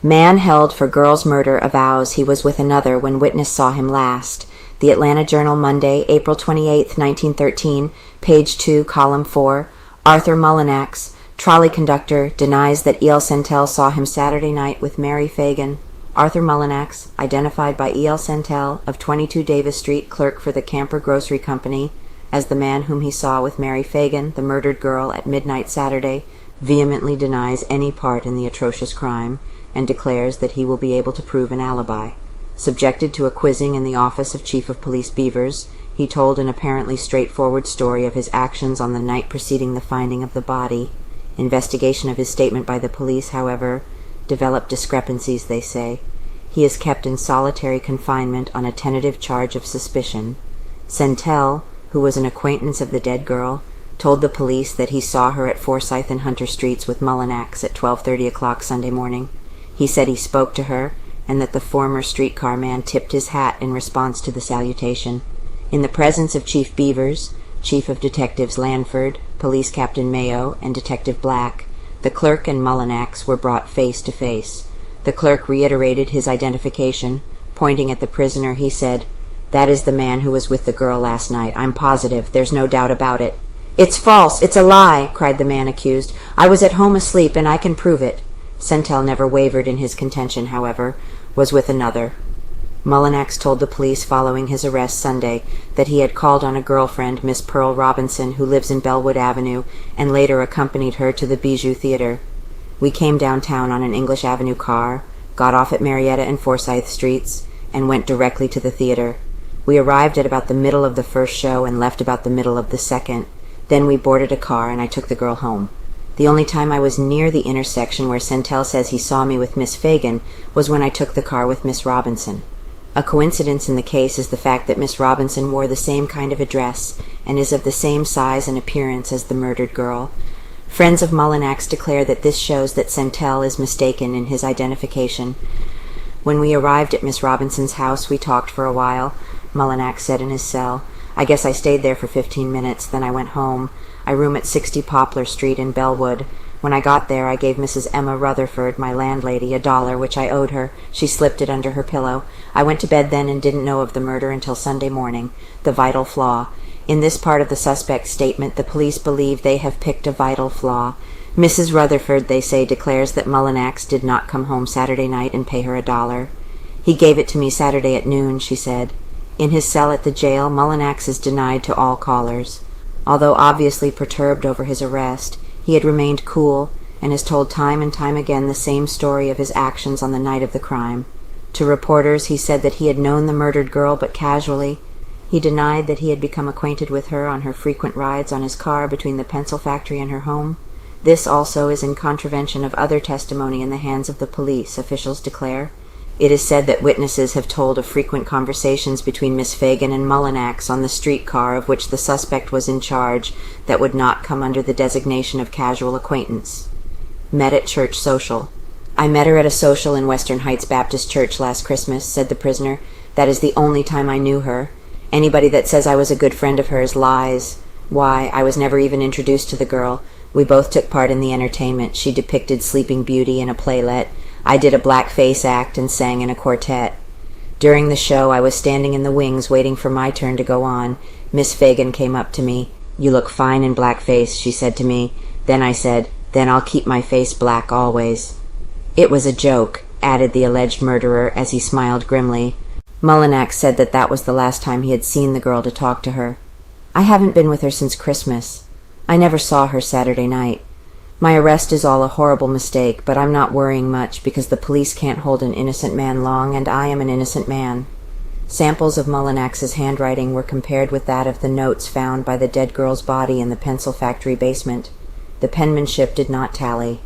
Man held for girl's murder avows he was with another when witness saw him last. The Atlanta Journal, Monday, April 28, 1913, page 2, column 4. Arthur Mullinax, trolley conductor, denies that E.L. Sentell saw him Saturday night with Mary Phagan. Arthur Mullinax, identified by E.L. Sentell of 22 Davis Street, clerk for the Camper Grocery Company, as the man whom he saw with Mary Phagan, the murdered girl, at midnight Saturday, vehemently denies any part in the atrocious crime, and declares that he will be able to prove an alibi. Subjected to a quizzing in the office of Chief of Police Beavers, he told an apparently straightforward story of his actions on the night preceding the finding of the body. Investigation of his statement by the police, however, developed discrepancies, they say. He is kept in solitary confinement on a tentative charge of suspicion. Sentell, who was an acquaintance of the dead girl, told the police that he saw her at Forsyth and Hunter Streets with Mullinax at 12:30 Sunday morning. He said he spoke to her, and that the former streetcar man tipped his hat in response to the salutation. In the presence of Chief Beavers, Chief of Detectives Lanford, Police Captain Mayo, and Detective Black, the clerk and Mullinax were brought face to face. The clerk reiterated his identification. Pointing at the prisoner, he said, "That is the man who was with the girl last night. I'm positive. There's no doubt about it." "It's false! It's a lie!" cried the man accused. "I was at home asleep, and I can prove it." Sentell never wavered in his contention, however, was with another. Mullinax told the police following his arrest Sunday that he had called on a girlfriend, Miss Pearl Robinson, who lives in Bellwood Avenue, and later accompanied her to the Bijou Theater. "We came downtown on an English Avenue car, got off at Marietta and Forsyth Streets, and went directly to the theater. We arrived at about the middle of the first show and left about the middle of the second. Then we boarded a car and I took the girl home. The only time I was near the intersection where Sentell says he saw me with Miss Phagan was when I took the car with Miss Robinson. A coincidence in the case is the fact that Miss Robinson wore the same kind of a dress and is of the same size and appearance as the murdered girl. Friends of Mullinax declare that this shows that Sentell is mistaken in his identification. When we arrived at Miss Robinson's house, we talked for a while, Mullinax said in his cell. I guess I stayed there for 15 minutes, then I went home. I room at 60 Poplar Street in Bellwood. When I got there, I gave Mrs. Emma Rutherford, my landlady, $1, which I owed her. She slipped it under her pillow. I went to bed then and didn't know of the murder until Sunday morning. The vital flaw. In this part of the suspect's statement, the police believe they have picked a vital flaw. Mrs. Rutherford, they say, declares that Mullinax did not come home Saturday night and pay her $1. He gave it to me Saturday at noon, she said. In his cell at the jail, Mullinax is denied to all callers. Although obviously perturbed over his arrest, he had remained cool and has told time and time again the same story of his actions on the night of the crime. To reporters, he said that he had known the murdered girl but casually. He denied that he had become acquainted with her on her frequent rides on his car between the pencil factory and her home. This also is in contravention of other testimony in the hands of the police, officials declare. It is said that witnesses have told of frequent conversations between Miss Phagan and Mullinax on the streetcar of which the suspect was in charge that would not come under the designation of casual acquaintance. Met at church social. I met her at a social in Western Heights Baptist Church last Christmas, said the prisoner. That is the only time I knew her. Anybody that says I was a good friend of hers lies. Why, I was never even introduced to the girl. We both took part in the entertainment. She depicted Sleeping Beauty in a playlet. I did a blackface act and sang in a quartet. During the show, I was standing in the wings waiting for my turn to go on. Miss Phagan came up to me. "You look fine in blackface," she said to me. Then I said, "Then I'll keep my face black always." It was a joke, added the alleged murderer as he smiled grimly. Mullinax said that that was the last time he had seen the girl to talk to her. "I haven't been with her since Christmas. I never saw her Saturday night. My arrest is all a horrible mistake, but I'm not worrying much because the police can't hold an innocent man long, and I am an innocent man." Samples of Mullinax's handwriting were compared with that of the notes found by the dead girl's body in the pencil factory basement. The penmanship did not tally.